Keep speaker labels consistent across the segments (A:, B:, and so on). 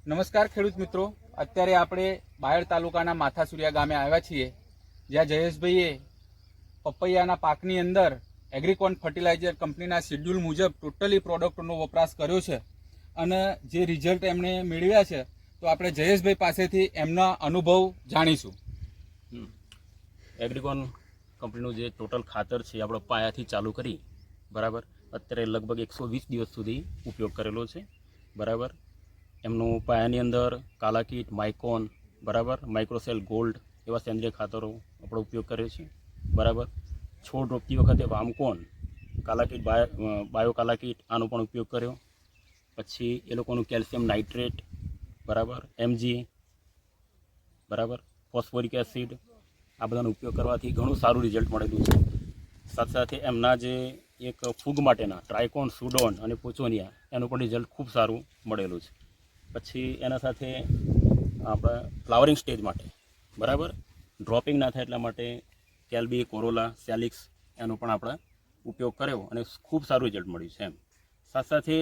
A: નમસ્કાર ખેડૂત મિત્રો, અત્યારે આપણે બાયડ તાલુકાના માથાસુરિયા ગામે આવ્યા છીએ, જ્યાં જયેશભાઈએ પપૈયાના પાકની અંદર એગ્રીકોન ફર્ટિલાઇઝર કંપનીના શેડ્યુલ મુજબ ટોટલી પ્રોડક્ટનો વપરાશ કર્યો છે અને જે રિઝલ્ટ એમણે મેળવ્યા છે તો આપણે જયેશભાઈ પાસેથી એમના અનુભવ જાણીશું.
B: એગ્રીકોન કંપનીનું જે ટોટલ ખાતર છે આપણે પાયાથી ચાલુ કરી બરાબર અત્યારે લગભગ 120 દિવસ સુધી ઉપયોગ કરેલો છે બરાબર. એમનું પાયાની અંદર કાલાકીટ, માઇકોન બરાબર, માઇક્રોસેલ ગોલ્ડ એવા સેન્દ્રીય ખાતરો આપણો ઉપયોગ કર્યો છે બરાબર. છોડ રોપતી વખતે વામકોન, કાલાકીટ, બાયો કાલાકીટ આનો પણ ઉપયોગ કર્યો. પછી એ લોકોનું કેલ્શિયમ નાઇટ્રેટ બરાબર, એમજી બરાબર, ફોસ્ફોરિક એસિડ આ બધાનો ઉપયોગ કરવાથી ઘણું સારું રિઝલ્ટ મળેલું છે. સાથે સાથે એમના જે એક ફૂગ માટેના ટ્રાયકોન, સુડોન અને પોચોનિયા એનું પણ રિઝલ્ટ ખૂબ સારું મળેલું છે. પછી એના સાથે આપણે ફ્લાવરિંગ સ્ટેજ માટે બરાબર ડ્રોપિંગ ના થાય એટલા માટે કેલ્બી, કોરોલા, સેલિક્સ એનો પણ આપણે ઉપયોગ કર્યો અને ખૂબ સારું રિઝલ્ટ મળ્યું છે એમ. સાથે સાથે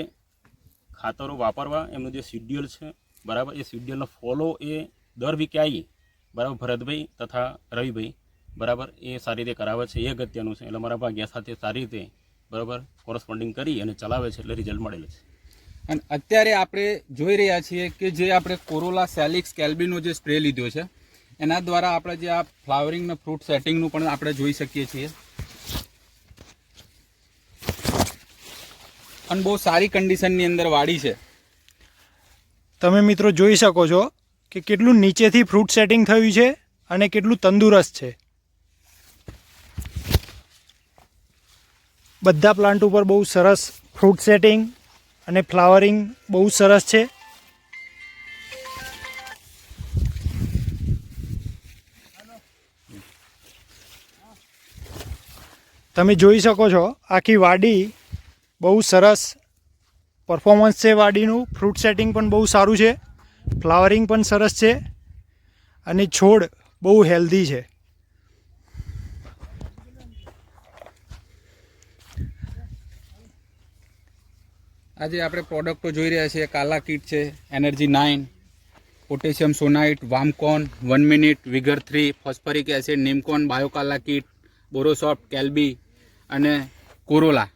B: ખાતરો વાપરવા એમનું જે શિડ્યુલ છે બરાબર, એ શિડ્યુલનો ફોલો એ દર વીકે આવી બરાબર ભરતભાઈ તથા રવિભાઈ બરાબર એ સારી રીતે કરાવે છે, એ અગત્યનું છે. એટલે મારા ભાગ્યા સાથે સારી રીતે બરાબર કોરસ્પોન્ડિંગ કરી અને ચલાવે છે એટલે રિઝલ્ટ મળેલું છે.
A: અને અત્યારે આપણે જોઈ રહ્યા છીએ કે જે આપણે કોરોલા, સેલિક્સ, કેલ્બીનો જે સ્પ્રે લીધો છે એના દ્વારા આપણે જે આ ફ્લાવરિંગ ને ફ્રૂટ સેટિંગનું પણ આપણે જોઈ શકીએ છીએ અને બહુ સારી કન્ડિશનની અંદર વાડી છે.
C: તમે મિત્રો જોઈ શકો છો કે કેટલું નીચેથી ફ્રૂટ સેટિંગ થયું છે અને કેટલું તંદુરસ્ત છે. બધા પ્લાન્ટ ઉપર બહુ સરસ ફ્રૂટ સેટિંગ અને ફ્લાવરિંગ બહુ સરસ છે. તમે જોઈ શકો છો આખી વાડી બહુ સરસ પરફોર્મન્સ છે વાડીનું. ફ્રૂટ સેટિંગ પણ બહુ સારું છે, ફ્લાવરિંગ પણ સરસ છે અને છોડ બહુ હેલ્ધી છે.
A: આજે આપણે પ્રોડક્ટો જોઈ રહ્યા છીએ, કાલાકીટ છે, energy 9, potassium સોનાઇટ, વામકોન, 1 minute, વિગર 3, phosphoric acid, નિમકોન, બાયોકાલાકીટ, બોરોસોફ્ટ, કેલ્બી અને કોરોલા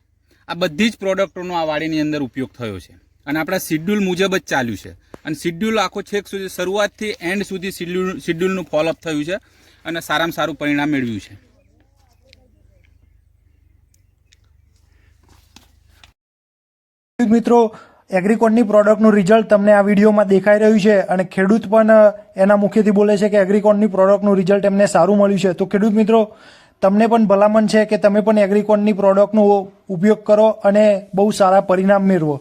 A: આ બધી જ પ્રોડક્ટોનો આ વાડીની અંદર ઉપયોગ થયો છે અને આપણા શિડ્યુલ મુજબ જ ચાલ્યું છે અને શિડ્યુલ આખો છેક સુધી શરૂઆતથી એન્ડ સુધી શિડ્યુલનું ફોલોઅપ થયું છે અને સારામાં સારું પરિણામ મેળવ્યું છે.
C: મિત્રો, એગ્રીકોનની પ્રોડક્ટનું રિઝલ્ટ તમને આ વિડીયોમાં દેખાઈ રહ્યું છે અને ખેડૂત પણ એના મુખેથી બોલે છે કે એગ્રીકોનની પ્રોડક્ટનું રિઝલ્ટ એમને સારું મળ્યું છે. તો ખેડૂત મિત્રો, તમને પણ ભલામણ છે કે તમે પણ એગ્રીકોનની પ્રોડક્ટનો ઉપયોગ કરો અને બહુ સારા પરિણામ મેળવો.